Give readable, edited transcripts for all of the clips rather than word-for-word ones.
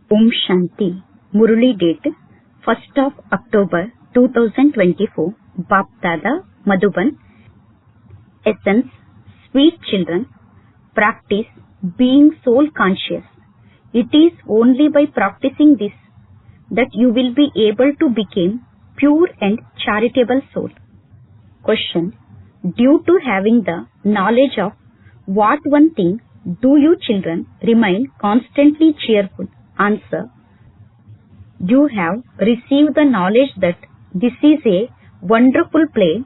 Om Shanti. Murli date 1st of October 2024. Bap Dada, Madhuban. Essence: sweet children, practice being soul conscious. It is only by practicing this that you will be able to become pure and charitable soul. Question: due to having the knowledge of what one thing do you children remain constantly cheerful? Answer: you have received the knowledge that this is a wonderful play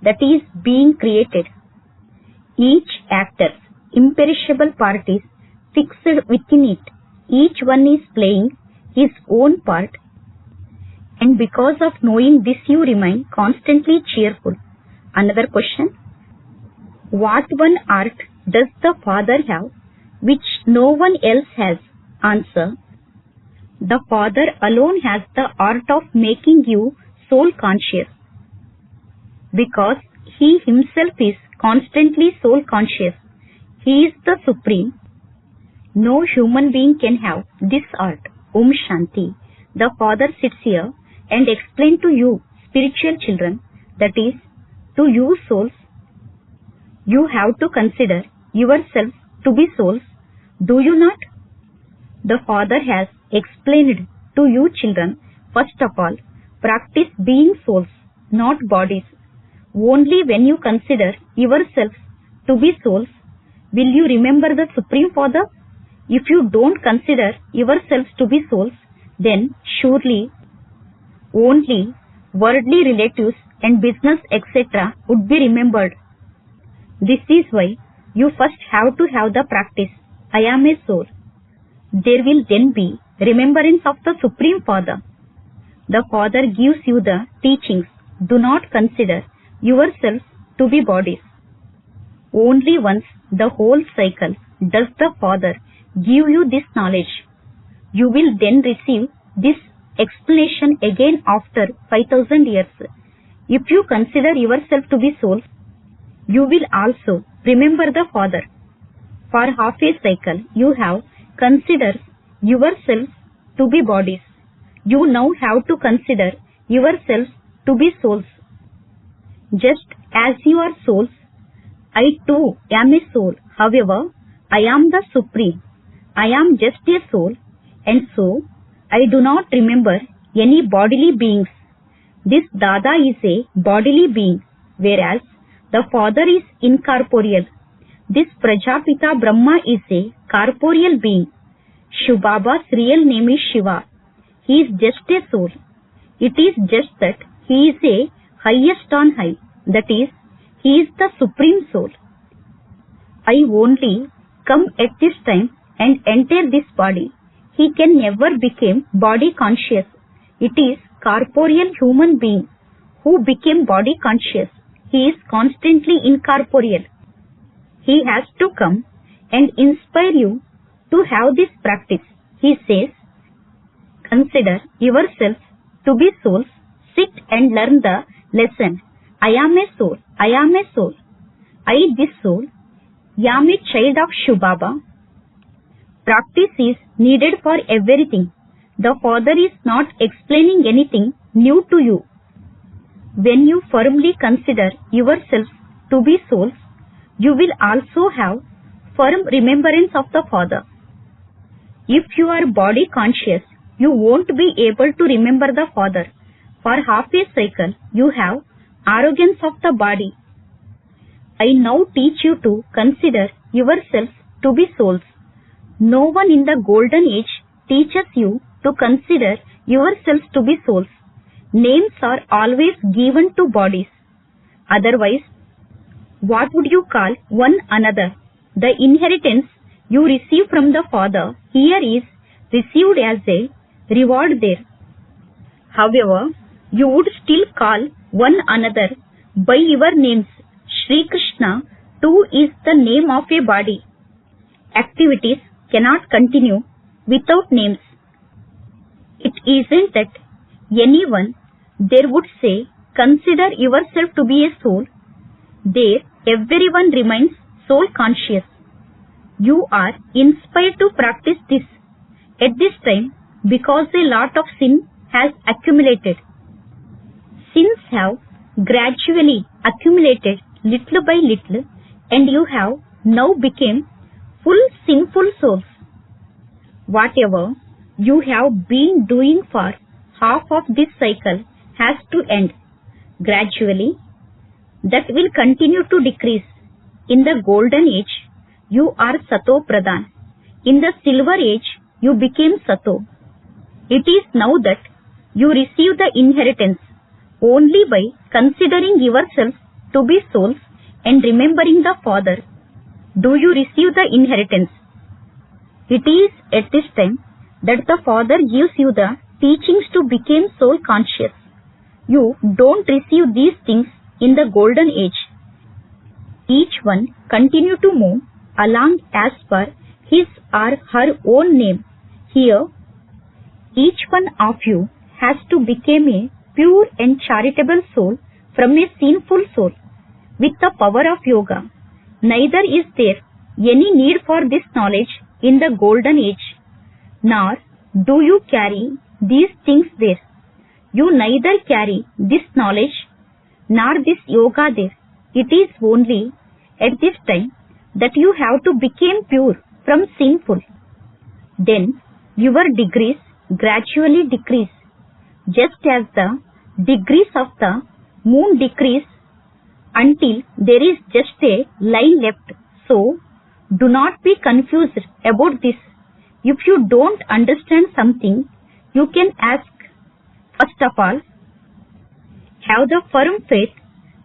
that is being created. Each actor's imperishable part is fixed within it. Each one is playing his own part, and because of knowing this you remain constantly cheerful. Another question: what one art does the Father have which no one else has? Answer: the Father alone has the art of making you soul conscious. Because He Himself is constantly soul conscious, He is the Supreme. No human being can have this art. Om Shanti. The Father sits here and explains to you, spiritual children, that is, to you souls, you have to consider yourselves to be souls. Do you not? The Father has explained to you children, first of all, practice being souls, not bodies. Only when you consider yourselves to be souls, will you remember the Supreme Father. If you don't consider yourselves to be souls, then surely only worldly relatives and business etc. would be remembered. This is why you first have to have the practice, I am a soul. There will then be remembrance of the Supreme Father. The Father gives you the teachings. Do not consider yourselves to be bodies. Only once the whole cycle does the Father give you this knowledge. You will then receive this explanation again after 5,000 years. If you consider yourself to be souls, you will also remember the Father. For half a cycle, you have considered yourselves to be bodies. You now have to consider yourselves to be souls. Just as you are souls, I too am a soul. However, I am the Supreme. I am just a soul, and so I do not remember any bodily beings. This Dada is a bodily being, whereas the Father is incorporeal. This Prajapita Brahma is a corporeal being. Shiv Baba's real name is Shiva. He is just a soul. It is just that he is a highest on high. That is, he is the Supreme Soul. I only come at this time and enter this body. He can never become body conscious. It is corporeal human being who became body conscious. He is constantly incorporeal. He has to come and inspire you to have this practice. He says, consider yourselves to be souls. Sit and learn the lesson. I am a soul. I am a soul. I, this soul, am a child of Shiv Baba. Practice is needed for everything. The Father is not explaining anything new to you. When you firmly consider yourselves to be souls, you will also have firm remembrance of the Father. If you are body conscious, you won't be able to remember the Father. For half a cycle, you have arrogance of the body. I now teach you to consider yourselves to be souls. No one in the golden age teaches you to consider yourselves to be souls. Names are always given to bodies. Otherwise, what would you call one another? The inheritance you receive from the Father here is received as a reward there. However, you would still call one another by your names. Sri Krishna too is the name of a body. Activities cannot continue without names. It isn't that anyone there would say, consider yourself to be a soul. There, everyone remains soul conscious. You are inspired to practice this. At this time, because a lot of sin has accumulated. Sins have gradually accumulated little by little, and you have now become full sinful souls. Whatever you have been doing for half of this cycle has to end. Gradually, that will continue to decrease. In the golden age, you are Sato Pradhan. In the silver age, you became Sato. It is now that you receive the inheritance only by considering yourselves to be souls and remembering the Father. Do you receive the inheritance? It is at this time that the Father gives you the teachings to become soul conscious. You don't receive these things in the golden age. Each one continue to move along as per his or her own name. Here, each one of you has to become a pure and charitable soul from a sinful soul. With the power of yoga, neither is there any need for this knowledge in the golden age, nor do you carry these things there. You neither carry this knowledge nor this yoga there. It is only at this time that you have to become pure from sinful. Then your degrees gradually decrease, just as the degrees of the moon decrease until there is just a line left. So, do not be confused about this. If you don't understand something, you can ask. First of all, have the firm faith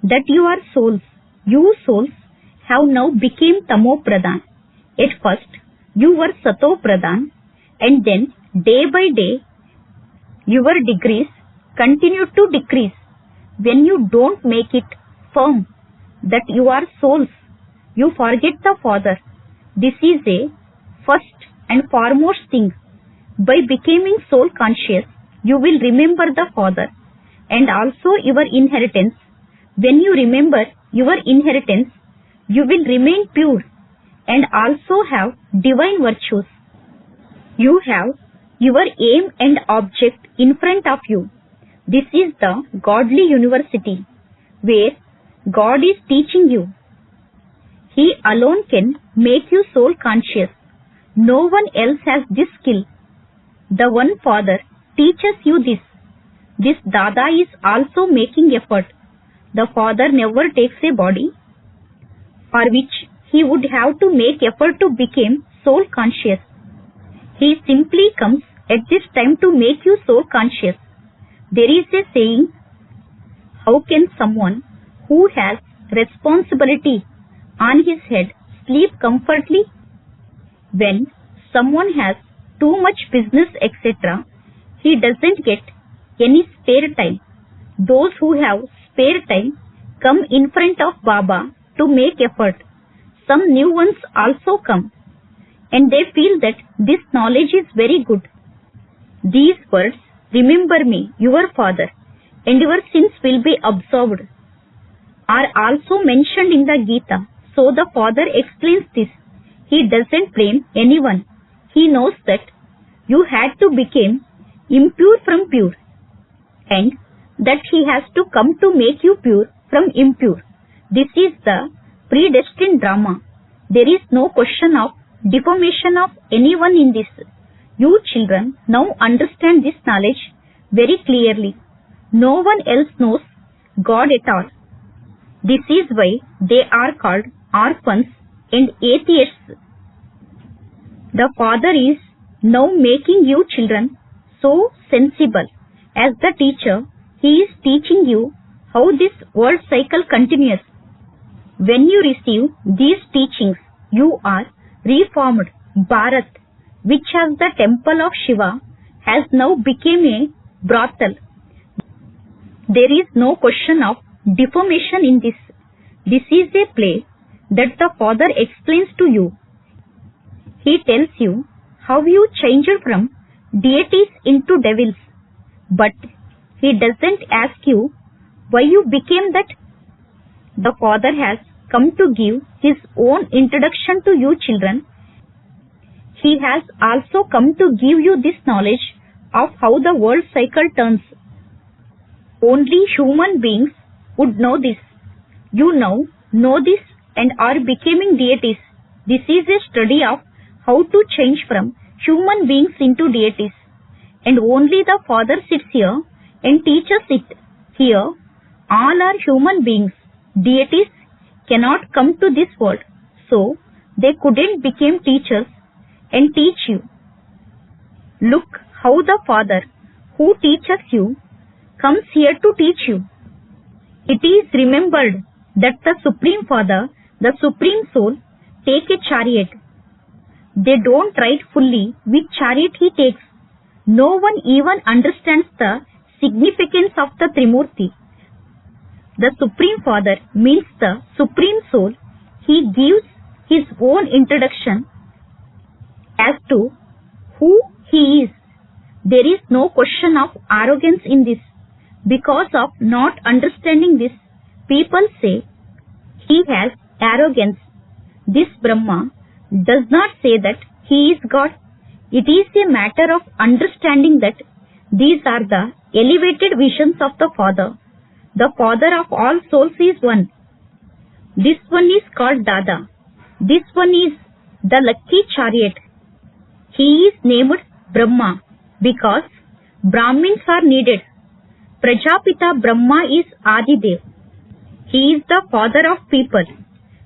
that you are souls. You souls have now become Tamo Pradhan. At first, you were Sato Pradhan, and then day by day, your degrees continue to decrease. When you don't make it firm that you are souls, you forget the Father. This is a first and foremost thing. By becoming soul conscious, you will remember the Father and also your inheritance. When you remember your inheritance, you will remain pure and also have divine virtues. You have your aim and object in front of you. This is the godly university where God is teaching you. He alone can make you soul conscious. No one else has this skill. The one Father teaches you this. This Dada is also making effort. The Father never takes a body for which he would have to make effort to become soul conscious. He simply comes at this time to make you soul conscious. There is a saying, how can someone who has responsibility on his head sleep comfortably? When someone has too much business, etc., he doesn't get any spare time. Those who have spare time come in front of Baba to make effort. Some new ones also come, and they feel that this knowledge is very good. These words, remember me, your Father, and your sins will be absolved, are also mentioned in the Gita. So the Father explains this. He doesn't blame anyone. He knows that you had to become impure from pure, and that he has to come to make you pure from impure. This is the predestined drama. There is no question of deformation of anyone in this. You children now understand this knowledge very clearly. No one else knows God at all. This is why they are called orphans and atheists. The Father is now making you children so sensible. As the teacher, he is teaching you how this world cycle continues. When you receive these teachings, you are reformed. Bharat, which has the temple of Shiva, has now become a brothel. There is no question of deformation in this. This is a play that the Father explains to you. He tells you how you changed from deities into devils, but he doesn't ask you why you became that. The Father has come to give his own introduction to you children. He has also come to give you this knowledge of how the world cycle turns. Only human beings would know this. You now know this and are becoming deities. This is a study of how to change from human beings into deities. And only the Father sits here and teaches it. Here, all are human beings. Deities cannot come to this world, so they couldn't become teachers and teach you. Look how the Father who teaches you comes here to teach you. It is remembered that the Supreme Father, the Supreme Soul, take a chariot. They don't ride fully which chariot he takes. No one even understands the significance of the Trimurti. The Supreme Father means the Supreme Soul. He gives his own introduction as to who he is. There is no question of arrogance in this. Because of not understanding this, people say he has arrogance. This Brahma does not say that he is God. It is a matter of understanding that these are the elevated visions of the Father. The Father of all souls is one. This one is called Dada. This one is the lucky chariot. He is named Brahma because Brahmins are needed. Prajapita Brahma is Adidev. He is the father of people.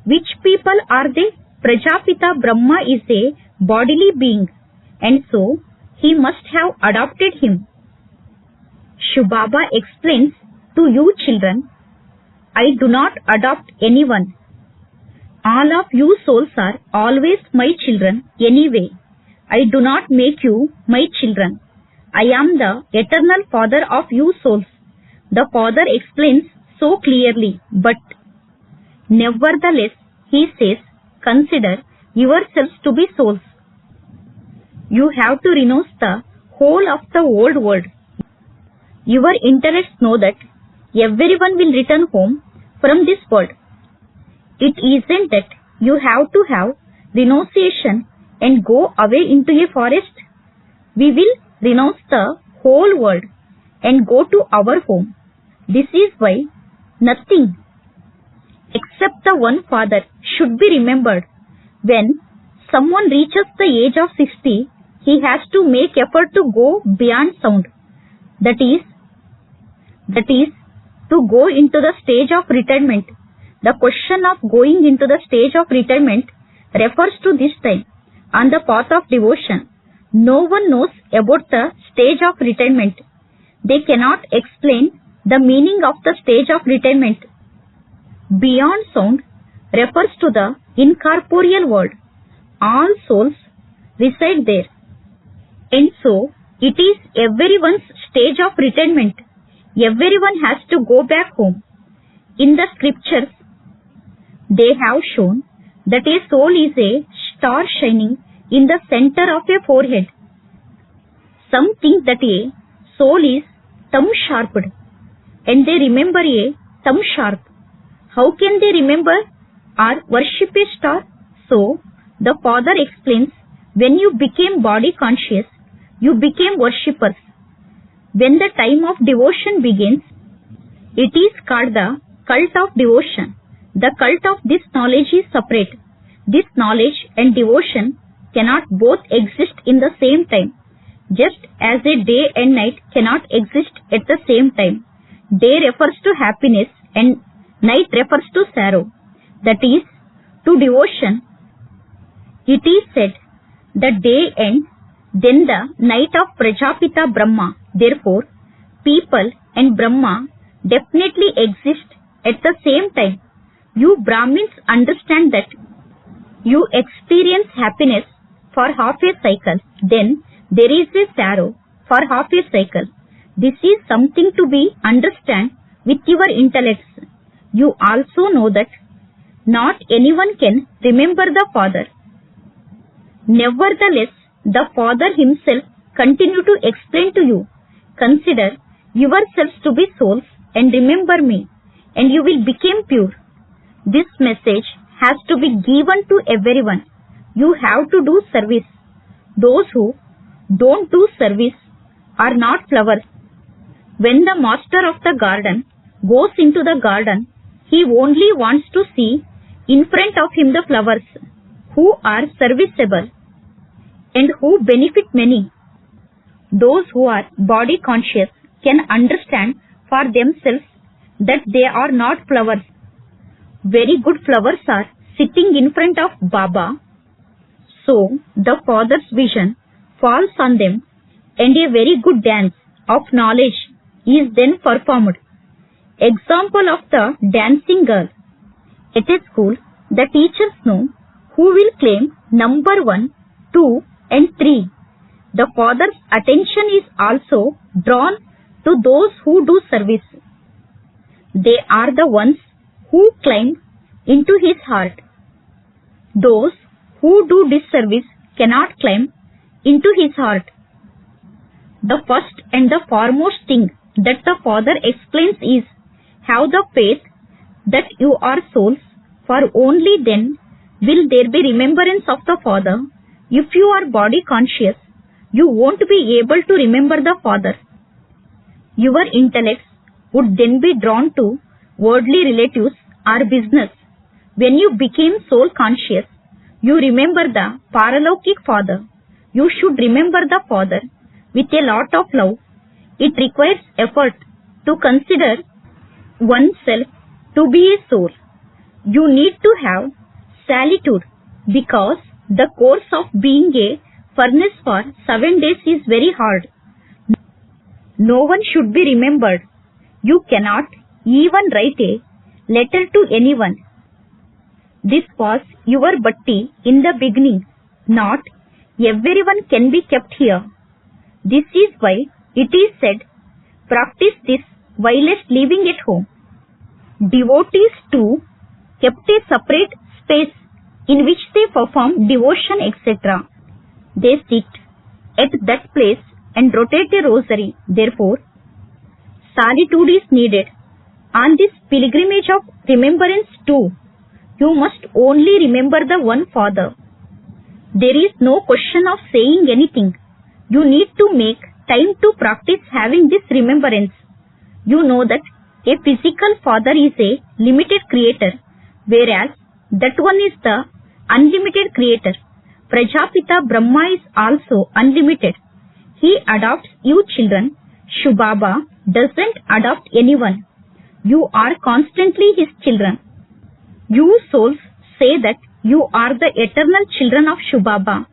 Which people are they? Prajapita Brahma is a bodily being, and so he must have adopted him. Shubhaba explains to you children, I do not adopt anyone. All of you souls are always my children anyway. I do not make you my children. I am the eternal Father of you souls. The Father explains so clearly, but nevertheless, he says, consider yourselves to be souls. You have to renounce the whole of the old world. Your intellects know that everyone will return home from this world. It isn't that you have to have renunciation and go away into a forest. We will renounce the whole world and go to our home. This is why nothing except the one Father should be remembered. When someone reaches the age of 60, he has to make effort to go beyond sound. That is to go into the stage of retirement. The question of going into the stage of retirement refers to this time on the path of devotion. No one knows about the stage of retirement. They cannot explain the meaning of the stage of retirement. Beyond sound refers to the incorporeal world. All souls reside there. And so, it is everyone's stage of retirement. Everyone has to go back home. In the scriptures, they have shown that a soul is a star shining in the center of a forehead. Some think that a soul is thumb-sharped, and they remember a thumb sharp. How can they remember or worship a star? So, the Father explains, when you became body conscious, you became worshippers. When the time of devotion begins, it is called the cult of devotion. The cult of this knowledge is separate. This knowledge and devotion cannot both exist in the same time, just as a day and night cannot exist at the same time. Day refers to happiness and night refers to sorrow. That is, to devotion, it is said, the day ends, then the night of Prajapita Brahma. Therefore, people and Brahma definitely exist at the same time. You Brahmins understand that you experience happiness for half a cycle, then there is a sorrow for half a cycle. This is something to be understood with your intellects. You also know that not anyone can remember the Father. Nevertheless, the Father himself continue to explain to you, consider yourselves to be souls and remember me, and you will become pure. This message has to be given to everyone. You have to do service. Those who don't do service are not flowers. When the master of the garden goes into the garden, he only wants to see in front of him the flowers who are serviceable and who benefit many. Those who are body conscious can understand for themselves that they are not flowers. Very good flowers are sitting in front of Baba. So the Father's vision falls on them and a very good dance of knowledge is then performed. Example of the dancing girl. At a school, the teachers know who will claim number 1, 2 and 3. The Father's attention is also drawn to those who do service. They are the ones who climb into his heart. Those who do disservice cannot climb into his heart. The first and the foremost thing that the Father explains is, have the faith that you are souls, for only then will there be remembrance of the Father. If you are body conscious, you won't be able to remember the Father. Your intellects would then be drawn to worldly relatives or business. When you became soul conscious, you remember the Paralokik Father. You should remember the Father with a lot of love. It requires effort to consider oneself to be a soul. You need to have solitude because the course of being a furnace for 7 days is very hard. No one should be remembered. You cannot even write a letter to anyone. This was your batti in the beginning. Not everyone can be kept here. This is why it is said, practice this whilst living at home. Devotees too kept a separate space in which they perform devotion, etc. They sit at that place and rotate a rosary. Therefore, solitude is needed. On this pilgrimage of remembrance too, you must only remember the one Father. There is no question of saying anything. You need to make time to practice having this remembrance. You know that a physical Father is a limited creator, whereas that one is the unlimited creator. Prajapita Brahma is also unlimited. He adopts you children. Shubaba doesn't adopt anyone. You are constantly his children. You souls say that you are the eternal children of Shubaba.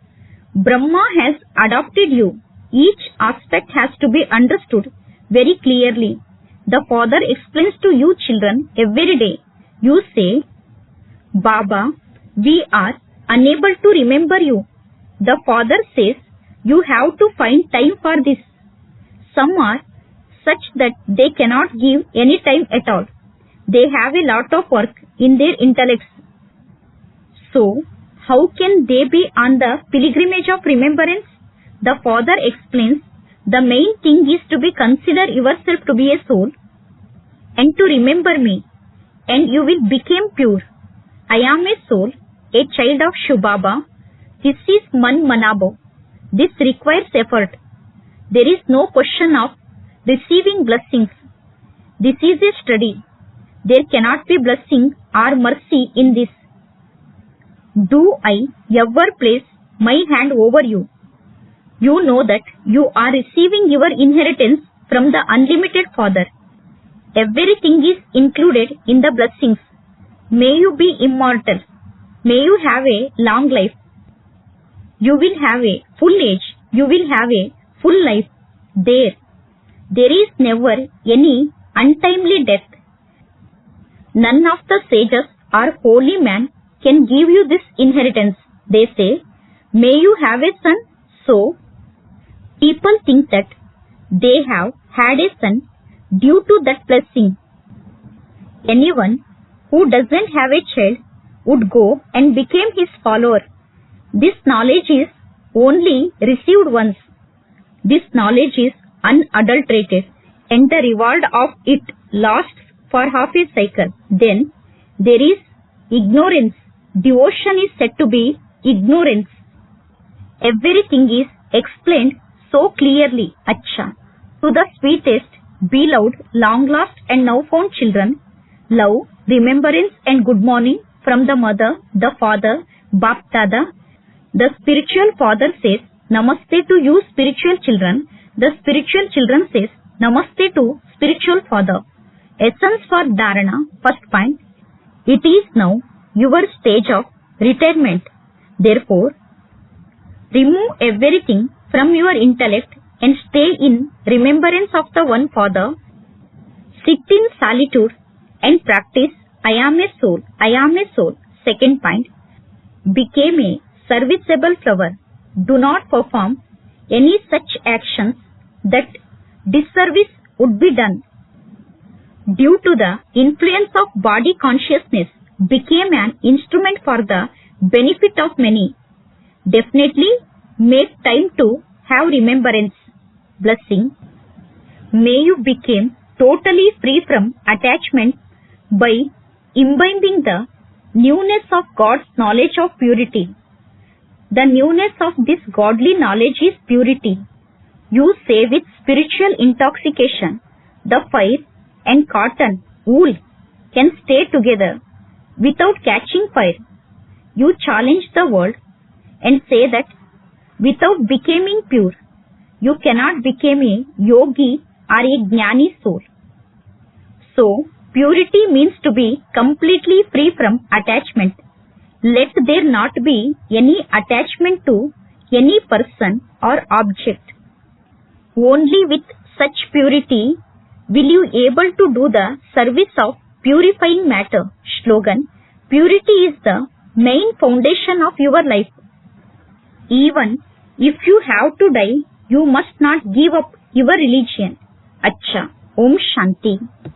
Brahma has adopted you. Each aspect has to be understood very clearly. The Father explains to you children every day. You say, Baba, we are unable to remember you. The Father says, you have to find time for this. Some are such that they cannot give any time at all. They have a lot of work in their intellects. So, how can they be on the pilgrimage of remembrance? The Father explains, the main thing is to be consider yourself to be a soul and to remember me, and you will become pure. I am a soul, a child of Shubaba. This is Man Manabo. This requires effort. There is no question of receiving blessings. This is a study. There cannot be blessing or mercy in this. Do I ever place my hand over you? You know that you are receiving your inheritance from the unlimited Father. Everything is included in the blessings. May you be immortal. May you have a long life. You will have a full age. You will have a full life. There is never any untimely death. None of the sages or holy men can give you this inheritance. They say, may you have a son. So, people think that they have had a son due to that blessing. Anyone who doesn't have a child would go and become his follower. This knowledge is only received once. This knowledge is unadulterated, and the reward of it lasts for half a cycle. Then there is ignorance. Devotion is said to be ignorance. Everything is explained so clearly, Acha. To the sweetest, beloved, long-lost and now-found children, love, remembrance and good morning from the mother, the father, Bap Dada. The spiritual father says, Namaste to you spiritual children. The spiritual children says, Namaste to spiritual father. Essence for Dharana, first point. It is now your stage of retirement. Therefore, remove everything from your intellect and stay in remembrance of the one Father. Sit in solitude and practice I am a soul, I am a soul. Second point. Become a serviceable flower. Do not perform any such actions that disservice would be done. Due to the influence of body consciousness, became an instrument for the benefit of many. Definitely make time to have remembrance. Blessing. May you become totally free from attachment by imbibing the newness of God's knowledge of purity. The newness of this godly knowledge is purity. You say with spiritual intoxication, the fire and cotton, wool can stay together without catching fire. You challenge the world and say that without becoming pure, you cannot become a yogi or a jnani soul. So, purity means to be completely free from attachment. Let there not be any attachment to any person or object. Only with such purity will you able to do the service of purifying matter. Slogan. Purity is the main foundation of your life. Even if you have to die, you must not give up your religion. Acha. Om Shanti.